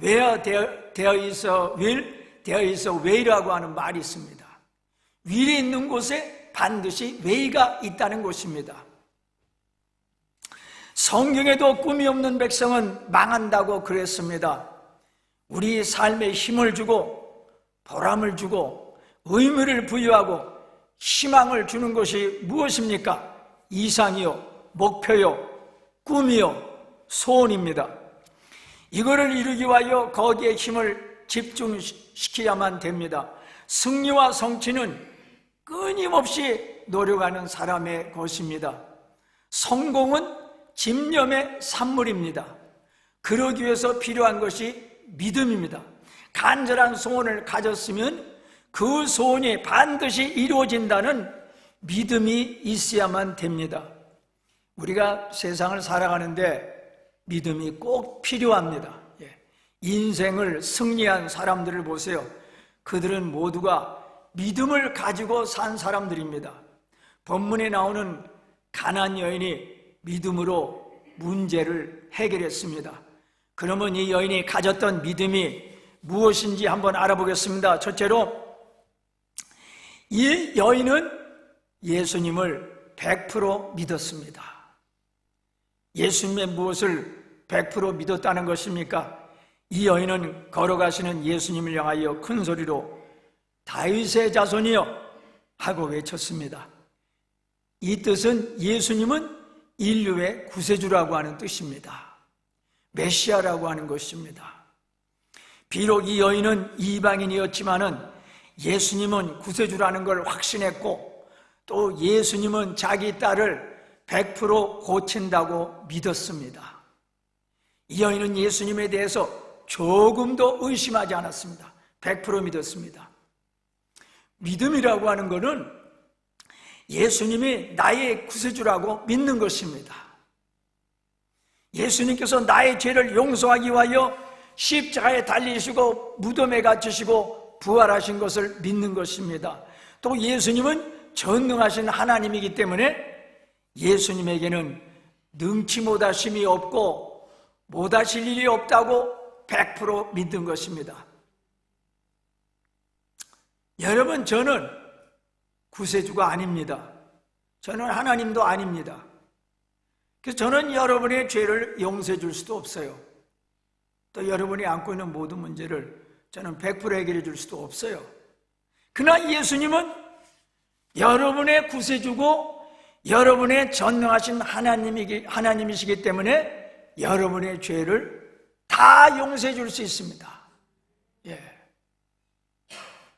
되어 있어 way라고 하는 말이 있습니다. will이 있는 곳에 반드시 way가 있다는 것입니다. 성경에도 꿈이 없는 백성은 망한다고 그랬습니다. 우리 삶에 힘을 주고 보람을 주고 의미를 부여하고 희망을 주는 것이 무엇입니까? 이상이요, 목표요, 꿈이요, 소원입니다. 이거를 이루기 위하여 거기에 힘을 집중시켜야만 됩니다. 승리와 성취는 끊임없이 노력하는 사람의 것입니다. 성공은 집념의 산물입니다. 그러기 위해서 필요한 것이 믿음입니다. 간절한 소원을 가졌으면 그 소원이 반드시 이루어진다는 믿음이 있어야만 됩니다. 우리가 세상을 살아가는데 믿음이 꼭 필요합니다. 인생을 승리한 사람들을 보세요. 그들은 모두가 믿음을 가지고 산 사람들입니다. 본문에 나오는 가나안 여인이 믿음으로 문제를 해결했습니다. 그러면 이 여인이 가졌던 믿음이 무엇인지 한번 알아보겠습니다. 첫째로, 이 여인은 예수님을 100% 믿었습니다. 예수님의 무엇을 100% 믿었다는 것입니까? 이 여인은 걸어가시는 예수님을 향하여 큰 소리로 다윗의 자손이여 하고 외쳤습니다. 이 뜻은 예수님은 인류의 구세주라고 하는 뜻입니다. 메시아라고 하는 것입니다. 비록 이 여인은 이방인이었지만은 예수님은 구세주라는 걸 확신했고 또 예수님은 자기 딸을 100% 고친다고 믿었습니다. 이 여인은 예수님에 대해서 조금도 의심하지 않았습니다. 100% 믿었습니다. 믿음이라고 하는 것은 예수님이 나의 구세주라고 믿는 것입니다. 예수님께서 나의 죄를 용서하기 위하여 십자가에 달리시고 무덤에 갇히시고 부활하신 것을 믿는 것입니다. 또 예수님은 전능하신 하나님이기 때문에 예수님에게는 능치 못하심이 없고 못하실 일이 없다고 100% 믿는 것입니다. 여러분, 저는 구세주가 아닙니다. 저는 하나님도 아닙니다. 그래서 저는 여러분의 죄를 용서해 줄 수도 없어요. 또 여러분이 안고 있는 모든 문제를 저는 100% 해결해 줄 수도 없어요. 그러나 예수님은 여러분의 구세주고 여러분의 전능하신 하나님이시기 때문에 여러분의 죄를 다 용서해 줄 수 있습니다.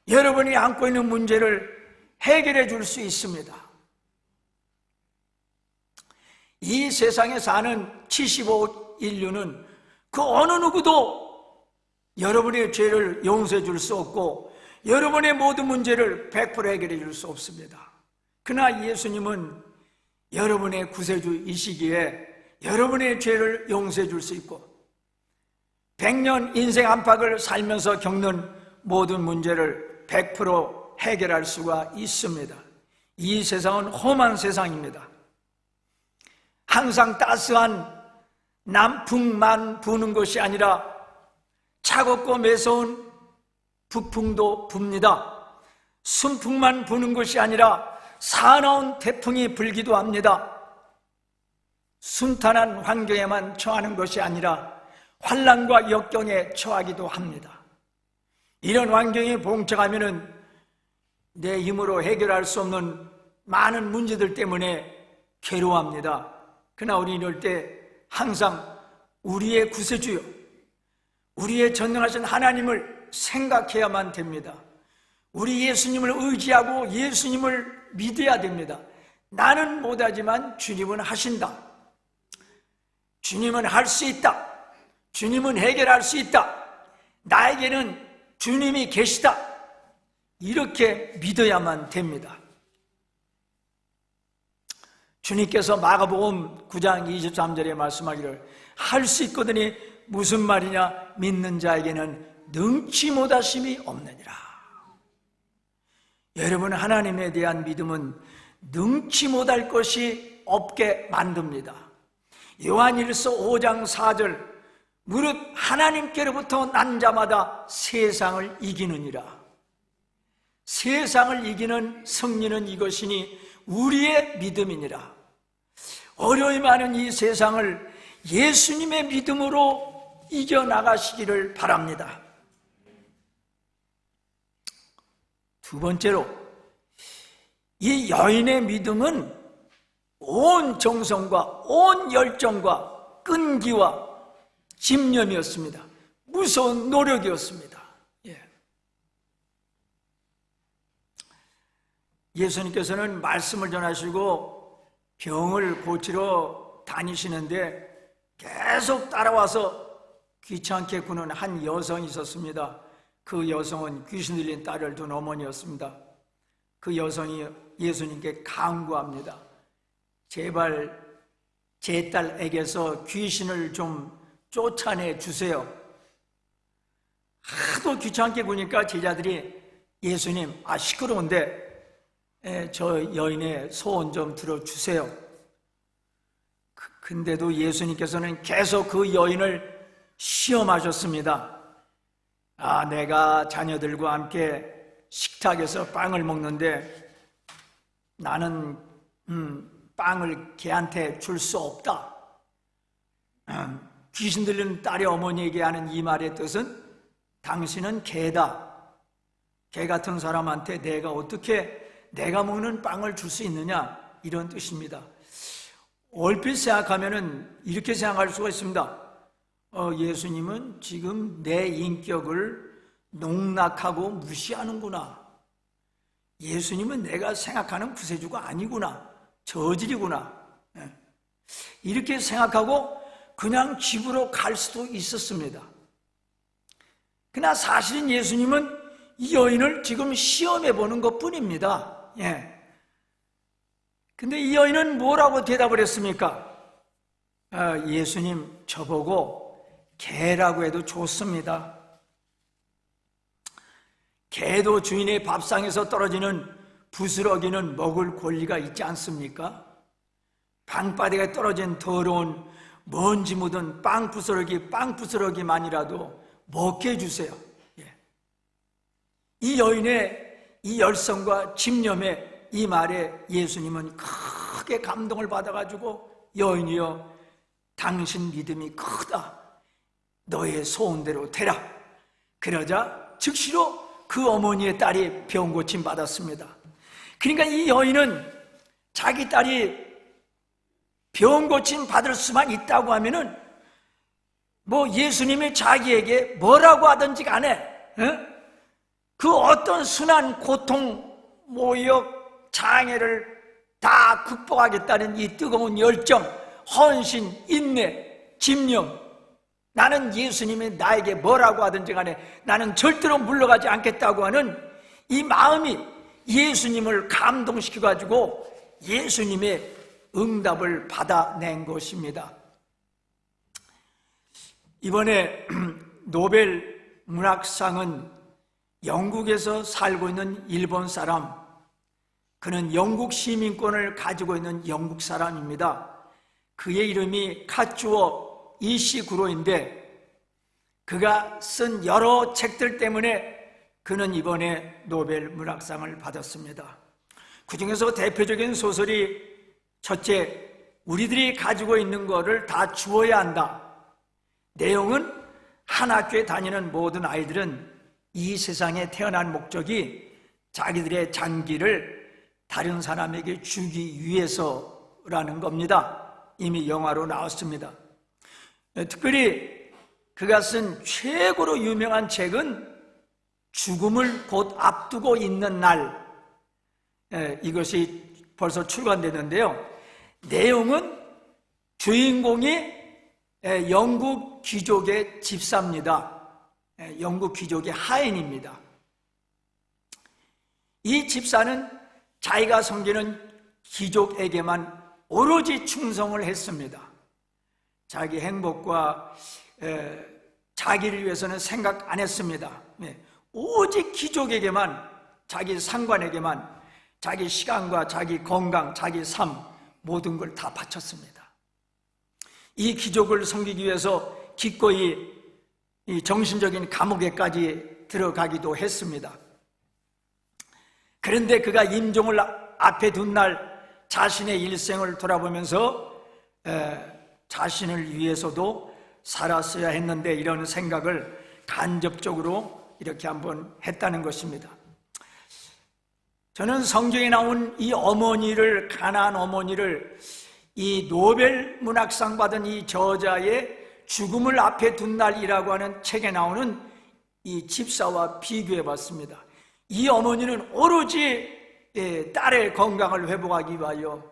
여러분이 안고 있는 문제를 해결해 줄 수 있습니다. 이 세상에 사는 75억 인류는 그 어느 누구도 여러분의 죄를 용서해 줄 수 없고 여러분의 모든 문제를 100% 해결해 줄 수 없습니다. 그러나 예수님은 여러분의 구세주이시기에 여러분의 죄를 용서해 줄 수 있고 100년 인생 안팎을 살면서 겪는 모든 문제를 100% 해결할 수가 있습니다. 이 세상은 험한 세상입니다. 항상 따스한 남풍만 부는 것이 아니라 차갑고 매서운 북풍도 붑니다. 순풍만 부는 것이 아니라 사나운 태풍이 불기도 합니다. 순탄한 환경에만 처하는 것이 아니라 환난과 역경에 처하기도 합니다. 이런 환경에 봉착하면은 내 힘으로 해결할 수 없는 많은 문제들 때문에 괴로워합니다. 그러나 우리 이럴 때 항상 우리의 구세주요, 우리의 전능하신 하나님을 생각해야만 됩니다. 우리 예수님을 의지하고 예수님을 믿어야 됩니다. 나는 못하지만 주님은 하신다. 주님은 할 수 있다. 주님은 해결할 수 있다. 나에게는 주님이 계시다. 이렇게 믿어야만 됩니다. 주님께서 마가복음 9장 23절에 말씀하기를 할 수 있거든이 무슨 말이냐? 믿는 자에게는 능치 못하심이 없느니라. 여러분, 하나님에 대한 믿음은 능치 못할 것이 없게 만듭니다. 요한일서 5장 4절 무릇 하나님께로부터 난 자마다 세상을 이기느니라. 세상을 이기는 승리는 이것이니 우리의 믿음이니라. 어려움이 많은 이 세상을 예수님의 믿음으로 이겨나가시기를 바랍니다. 두 번째로, 이 여인의 믿음은 온 정성과 온 열정과 끈기와 집념이었습니다. 무서운 노력이었습니다. 예수님께서는 말씀을 전하시고 병을 고치러 다니시는데 계속 따라와서 귀찮게 구는 한 여성이 있었습니다. 그 여성은 귀신 들린 딸을 둔 어머니였습니다. 그 여성이 예수님께 간구합니다. 제발 제 딸에게서 귀신을 좀 쫓아내 주세요. 하도 귀찮게 구니까 제자들이 예수님, 시끄러운데 저 여인의 소원 좀 들어주세요. 근데도 예수님께서는 계속 그 여인을 시험하셨습니다. 내가 자녀들과 함께 식탁에서 빵을 먹는데 나는 빵을 걔한테 줄 수 없다. 귀신 들리는 딸의 어머니에게 하는 이 말의 뜻은 당신은 개다. 개 같은 사람한테 내가 어떻게 내가 먹는 빵을 줄 수 있느냐, 이런 뜻입니다. 얼핏 생각하면은 이렇게 생각할 수가 있습니다. 예수님은 지금 내 인격을 농락하고 무시하는구나. 예수님은 내가 생각하는 구세주가 아니구나. 저질이구나. 이렇게 생각하고 그냥 집으로 갈 수도 있었습니다. 그러나 사실은 예수님은 이 여인을 지금 시험해 보는 것 뿐입니다. 근데 이 여인은 뭐라고 대답을 했습니까? 예수님, 저보고 개라고 해도 좋습니다. 개도 주인의 밥상에서 떨어지는 부스러기는 먹을 권리가 있지 않습니까? 방바닥에 떨어진 더러운 먼지 묻은 빵 부스러기만이라도 먹게 해주세요. 이 여인의 이 열성과 집념에, 이 말에 예수님은 크게 감동을 받아가지고, 여인이여, 당신 믿음이 크다. 너의 소원대로 되라. 그러자 즉시로 그 어머니의 딸이 병 고침 받았습니다. 그러니까 이 여인은 자기 딸이 병 고침 받을 수만 있다고 하면은 예수님이 자기에게 뭐라고 하든지 간에 그 어떤 순한 고통, 모욕, 장애를 다 극복하겠다는 이 뜨거운 열정, 헌신, 인내, 집념, 나는 예수님이 나에게 뭐라고 하든지 간에 나는 절대로 물러가지 않겠다고 하는 이 마음이 예수님을 감동시켜가지고 예수님의 응답을 받아낸 것입니다. 이번에 노벨 문학상은 영국에서 살고 있는 일본 사람, 그는 영국 시민권을 가지고 있는 영국 사람입니다. 그의 이름이 카츠오 이시구로인데, 그가 쓴 여러 책들 때문에 그는 이번에 노벨 문학상을 받았습니다. 그 중에서 대표적인 소설이, 첫째, 우리들이 가지고 있는 것을 다 주어야 한다. 내용은 한 학교에 다니는 모든 아이들은 이 세상에 태어난 목적이 자기들의 장기를 다른 사람에게 주기 위해서라는 겁니다. 이미 영화로 나왔습니다. 특별히 그가 쓴 최고로 유명한 책은 죽음을 곧 앞두고 있는 날, 이것이 벌써 출간됐는데요. 내용은 주인공이 영국 귀족의 집사입니다. 영국 귀족의 하인입니다. 이 집사는 자기가 섬기는 귀족에게만 오로지 충성을 했습니다. 자기 행복과 자기를 위해서는 생각 안 했습니다. 오직 귀족에게만, 자기 상관에게만 자기 시간과 자기 건강, 자기 삶, 모든 걸 다 바쳤습니다. 이 귀족을 섬기기 위해서 기꺼이 이 정신적인 감옥에까지 들어가기도 했습니다. 그런데 그가 임종을 앞에 둔 날 자신의 일생을 돌아보면서 자신을 위해서도 살았어야 했는데 이런 생각을 간접적으로 이렇게 한번 했다는 것입니다. 저는 성경에 나온 이 어머니를, 가나안 어머니를 이 노벨 문학상 받은 이 저자의 죽음을 앞에 둔 날이라고 하는 책에 나오는 이 집사와 비교해 봤습니다. 이 어머니는 오로지 딸의 건강을 회복하기 위하여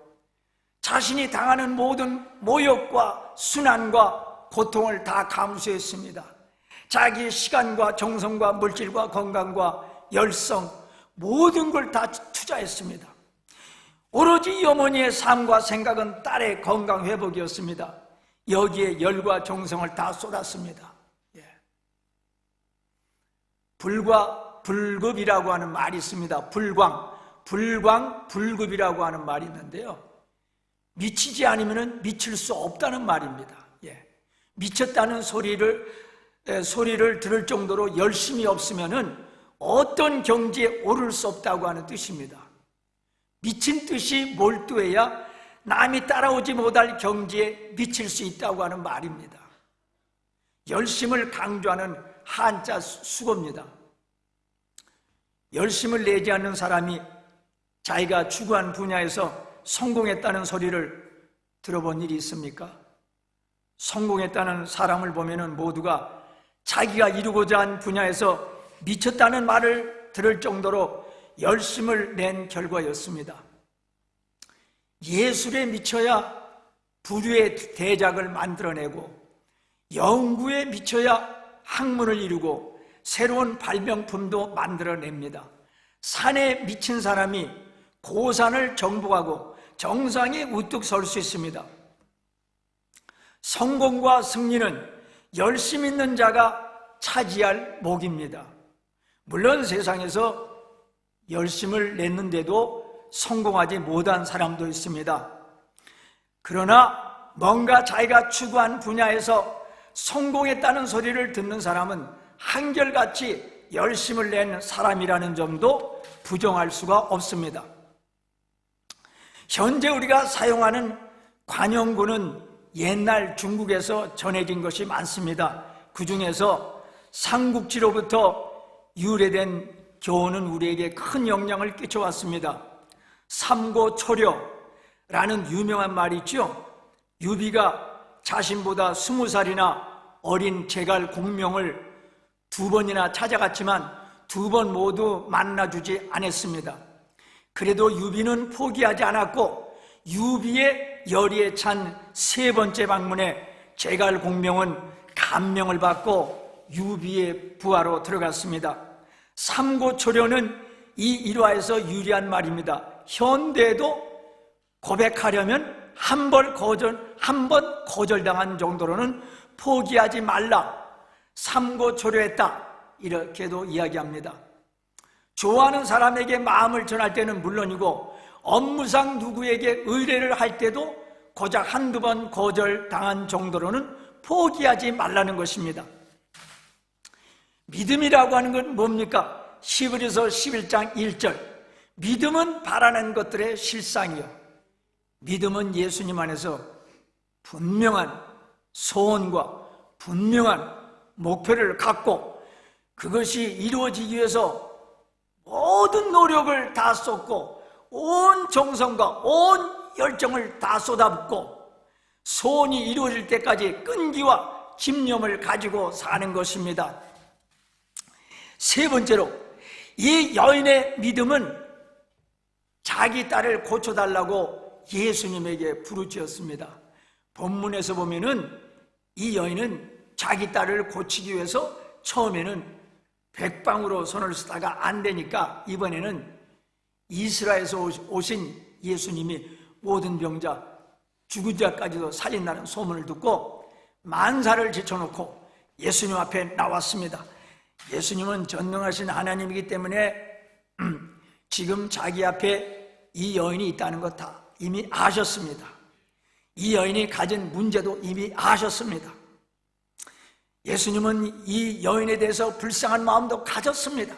자신이 당하는 모든 모욕과 순환과 고통을 다 감수했습니다. 자기의 시간과 정성과 물질과 건강과 열성 모든 걸 다 투자했습니다. 오로지 이 어머니의 삶과 생각은 딸의 건강 회복이었습니다. 여기에 열과 정성을 다 쏟았습니다. 불과 불급이라고 하는 말이 있습니다. 불광불급이라고 하는 말이 있는데요, 미치지 않으면 미칠 수 없다는 말입니다. 미쳤다는 소리를 들을 정도로 열심이 없으면 어떤 경지에 오를 수 없다고 하는 뜻입니다. 미친 뜻이 몰두해야 남이 따라오지 못할 경지에 미칠 수 있다고 하는 말입니다. 열심을 강조하는 한자 수고입니다. 열심을 내지 않는 사람이 자기가 추구한 분야에서 성공했다는 소리를 들어본 일이 있습니까? 성공했다는 사람을 보면 모두가 자기가 이루고자 한 분야에서 미쳤다는 말을 들을 정도로 열심을 낸 결과였습니다. 예술에 미쳐야 부류의 대작을 만들어내고, 연구에 미쳐야 학문을 이루고 새로운 발명품도 만들어냅니다. 산에 미친 사람이 고산을 정복하고 정상에 우뚝 설 수 있습니다. 성공과 승리는 열심 있는 자가 차지할 몫입니다. 물론 세상에서 열심을 냈는데도 성공하지 못한 사람도 있습니다. 그러나 뭔가 자기가 추구한 분야에서 성공했다는 소리를 듣는 사람은 한결같이 열심을 낸 사람이라는 점도 부정할 수가 없습니다. 현재 우리가 사용하는 관용구는 옛날 중국에서 전해진 것이 많습니다. 그 중에서 삼국지로부터 유래된 교훈은 우리에게 큰 영향을 끼쳐왔습니다. 삼고초려라는 유명한 말이 있죠. 유비가 자신보다 20살이나 어린 제갈 공명을 2번이나 찾아갔지만 2번 모두 만나주지 않았습니다. 그래도 유비는 포기하지 않았고, 유비의 열의에 찬 3번째 방문에 제갈 공명은 감명을 받고 유비의 부하로 들어갔습니다. 삼고초려는 이 일화에서 유리한 말입니다. 현대에도 고백하려면 한 번 거절당한 정도로는 포기하지 말라, 삼고초려했다, 이렇게도 이야기합니다. 좋아하는 사람에게 마음을 전할 때는 물론이고, 업무상 누구에게 의뢰를 할 때도 고작 1-2번 거절당한 정도로는 포기하지 말라는 것입니다. 믿음이라고 하는 건 뭡니까? 히브리서 11장 1절, 믿음은 바라는 것들의 실상이요, 믿음은 예수님 안에서 분명한 소원과 분명한 목표를 갖고 그것이 이루어지기 위해서 모든 노력을 다 쏟고 온 정성과 온 열정을 다 쏟아붓고 소원이 이루어질 때까지 끈기와 집념을 가지고 사는 것입니다. 3번째로, 이 여인의 믿음은 자기 딸을 고쳐달라고 예수님에게 부르짖었습니다. 본문에서 보면은 이 여인은 자기 딸을 고치기 위해서 처음에는 백방으로 손을 쓰다가 안 되니까 이번에는 이스라엘에서 오신 예수님이 모든 병자, 죽은 자까지도 살린다는 소문을 듣고 만사를 제쳐놓고 예수님 앞에 나왔습니다. 예수님은 전능하신 하나님이기 때문에 지금 자기 앞에 이 여인이 있다는 것 다 이미 아셨습니다. 이 여인이 가진 문제도 이미 아셨습니다. 예수님은 이 여인에 대해서 불쌍한 마음도 가졌습니다.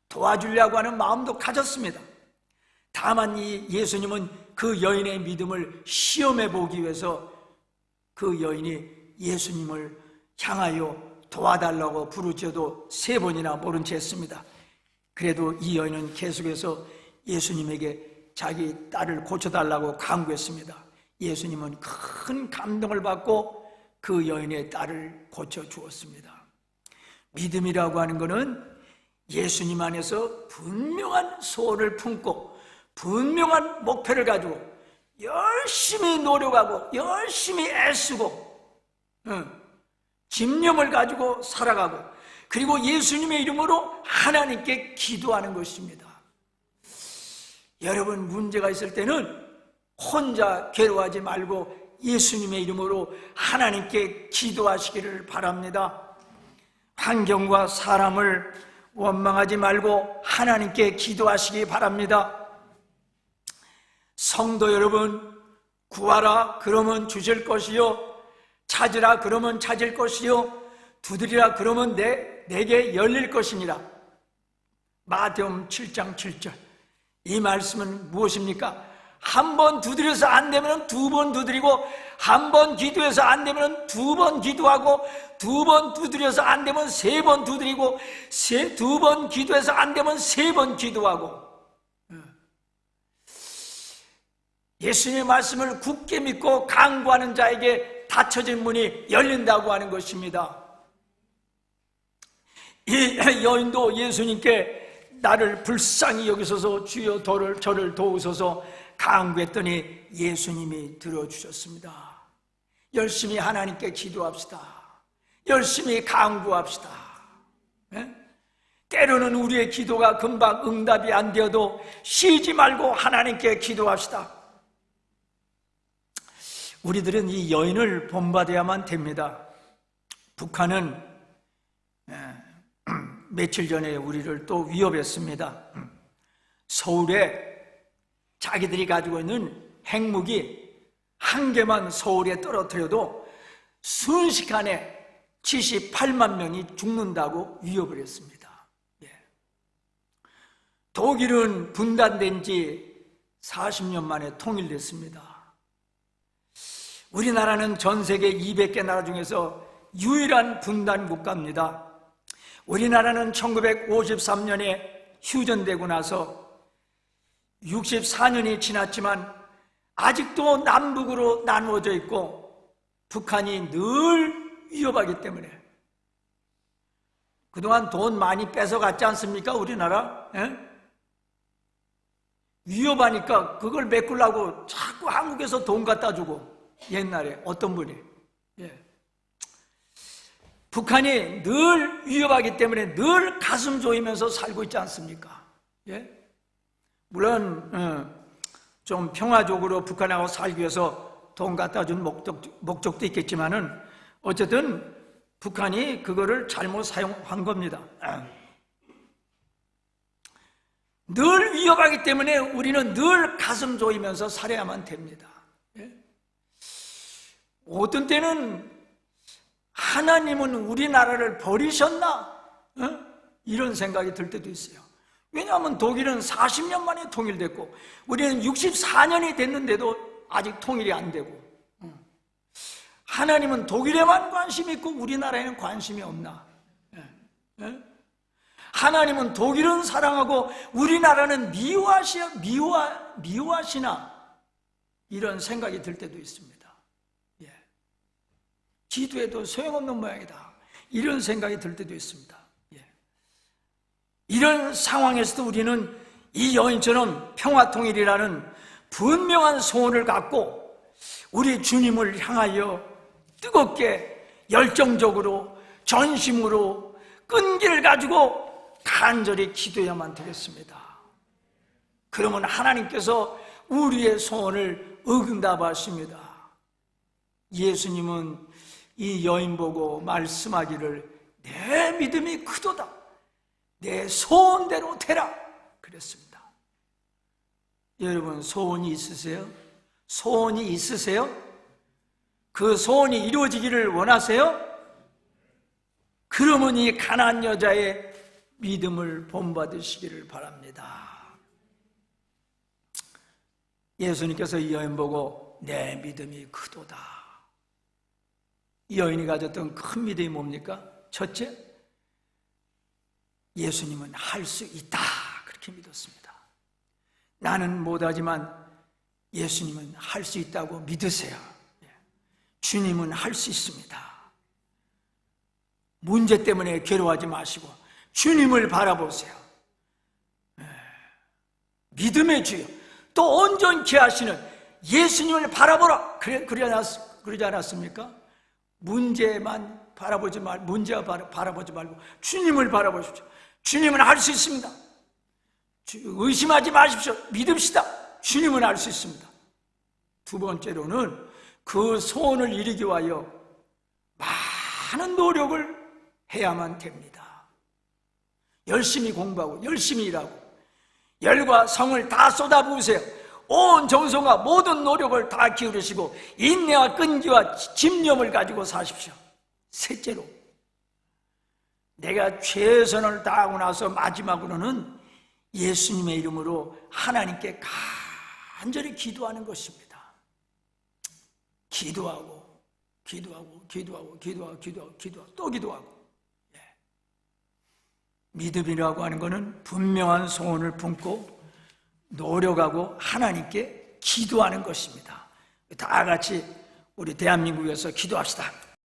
도와주려고 하는 마음도 가졌습니다. 다만 이 예수님은 그 여인의 믿음을 시험해 보기 위해서 그 여인이 예수님을 향하여 도와달라고 부르짖어도 3번이나 모른 채 했습니다. 그래도 이 여인은 계속해서 예수님에게 자기 딸을 고쳐달라고 간구했습니다. 예수님은 큰 감동을 받고 그 여인의 딸을 고쳐주었습니다. 믿음이라고 하는 것은 예수님 안에서 분명한 소원을 품고 분명한 목표를 가지고 열심히 노력하고 열심히 애쓰고 집념을 가지고 살아가고 그리고 예수님의 이름으로 하나님께 기도하는 것입니다. 여러분, 문제가 있을 때는 혼자 괴로워하지 말고 예수님의 이름으로 하나님께 기도하시기를 바랍니다. 환경과 사람을 원망하지 말고 하나님께 기도하시기 바랍니다. 성도 여러분, 구하라 그러면 주실 것이요, 찾으라 그러면 찾을 것이요, 두드리라 그러면 내게 열릴 것이니라. 마태복음 7장 7절. 이 말씀은 무엇입니까? 한 번 두드려서 안 되면 2번 두드리고, 한 번 기도해서 안 되면 2번 기도하고, 2번 두드려서 안 되면 3번 두드리고, 2번 기도해서 안 되면 3번 기도하고. 예수님의 말씀을 굳게 믿고 간구하는 자에게 닫혀진 문이 열린다고 하는 것입니다. 이 여인도 예수님께 나를 불쌍히 여기소서 주여 저를 도우소서 간구했더니 예수님이 들어주셨습니다. 열심히 하나님께 기도합시다. 열심히 간구합시다. 때로는 우리의 기도가 금방 응답이 안 되어도 쉬지 말고 하나님께 기도합시다. 우리들은 이 여인을 본받아야만 됩니다. 북한은 며칠 전에 우리를 또 위협했습니다. 서울에 자기들이 가지고 있는 핵무기 1개만 서울에 떨어뜨려도 순식간에 78만 명이 죽는다고 위협을 했습니다. 독일은 분단된 지 40년 만에 통일됐습니다. 우리나라는 전 세계 200개 나라 중에서 유일한 분단 국가입니다. 우리나라는 1953년에 휴전되고 나서 64년이 지났지만 아직도 남북으로 나누어져 있고 북한이 늘 위협하기 때문에 그동안 돈 많이 뺏어갔지 않습니까? 우리나라? 위협하니까 그걸 메꾸려고 자꾸 한국에서 돈 갖다 주고 옛날에 어떤 분이 북한이 늘 위협하기 때문에 늘 가슴 조이면서 살고 있지 않습니까? 물론 좀 평화적으로 북한하고 살기 위해서 돈 갖다 준 목적도 있겠지만은 어쨌든 북한이 그거를 잘못 사용한 겁니다. 늘 위협하기 때문에 우리는 늘 가슴 조이면서 살아야만 됩니다. 어떤 때는 하나님은 우리나라를 버리셨나? 이런 생각이 들 때도 있어요. 왜냐하면 독일은 40년 만에 통일됐고 우리는 64년이 됐는데도 아직 통일이 안 되고 하나님은 독일에만 관심이 있고 우리나라에는 관심이 없나? 하나님은 독일은 사랑하고 우리나라는 미워하시나? 이런 생각이 들 때도 있습니다. 기도해도 소용없는 모양이다. 이런 생각이 들 때도 있습니다. 이런 상황에서도 우리는 이 여인처럼 평화통일이라는 분명한 소원을 갖고 우리 주님을 향하여 뜨겁게 열정적으로 전심으로 끈기를 가지고 간절히 기도해야만 되겠습니다. 그러면 하나님께서 우리의 소원을 응답하십니다. 예수님은 이 여인 보고 말씀하기를 내 믿음이 크도다. 내 소원대로 되라. 그랬습니다. 여러분 소원이 있으세요? 소원이 있으세요? 그 소원이 이루어지기를 원하세요? 그러면 이 가난한 여자의 믿음을 본받으시기를 바랍니다. 예수님께서 이 여인 보고 내 믿음이 크도다. 이 여인이 가졌던 큰 믿음이 뭡니까? 첫째, 예수님은 할 수 있다, 그렇게 믿었습니다. 나는 못하지만 예수님은 할 수 있다고 믿으세요. 주님은 할 수 있습니다. 문제 때문에 괴로워하지 마시고 주님을 바라보세요. 믿음의 주여, 또 온전케 하시는 예수님을 바라보라, 그러지 않았습니까? 문제만 바라보지 말고, 문제와 바라보지 말고 주님을 바라보십시오. 주님은 할 수 있습니다. 의심하지 마십시오. 믿읍시다. 주님은 할 수 있습니다. 두 번째로는 그 소원을 이루기 위하여 많은 노력을 해야만 됩니다. 열심히 공부하고 열심히 일하고 열과 성을 다 쏟아부으세요. 온 정성과 모든 노력을 다 기울이시고 인내와 끈기와 집념을 가지고 사십시오. 셋째로, 내가 최선을 다하고 나서 마지막으로는 예수님의 이름으로 하나님께 간절히 기도하는 것입니다. 기도하고 또 기도하고. 믿음이라고 하는 것은 분명한 소원을 품고 노력하고 하나님께 기도하는 것입니다. 다 같이 우리 대한민국에서 기도합시다.